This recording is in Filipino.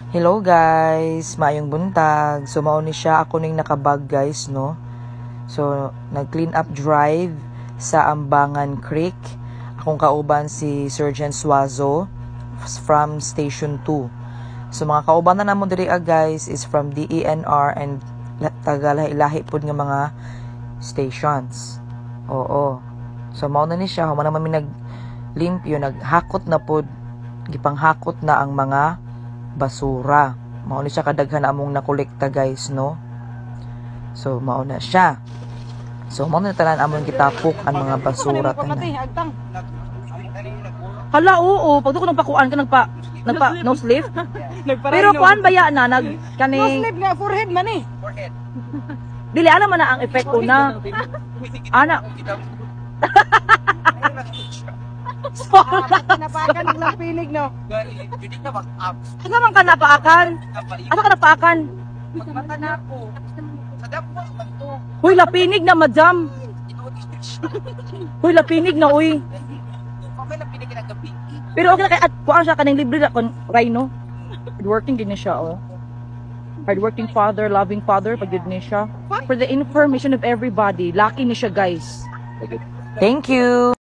Hello guys, maayong buntag. So mao ni siya ako ning nakabag guys no. So nag-clean up drive sa Ambangan Creek. Akong kauban si Sergeant Suazo from Station 2. So mga kauban na namo diri guys is from DENR and tagalahi-lahi pud nga mga stations. Oo. So mao na ni siya, human naman mi naglimpyo, naghakot na pud, gipanghakot na ang mga basura. Mao ni siya kadaghan among nakolekta guys no. So mao na siya. So mao na tanan among gitapok ang mga basura tanan. Hala oo, pag ko nagpakuan ka nagpa nose lift. Pero kuan baya na nag kani nose lift nga forehead man eh. Forehead. Dili ana man na ang epekto na. Ana. Napakan ng lapinig no. Asa man ka napaakan? Asa ka napaakan? Magmata na ako. Sadap mo to. Hoy lapinig na madam. Hoy lapinig na uy. Okay lapinig na gabi. Pero okay na kay at kuan siya kaning libre na kon Rhino. Hardworking din siya oh. Hardworking father, loving father pag yun ni siya. For the information of everybody, lucky ni siya guys. Thank you.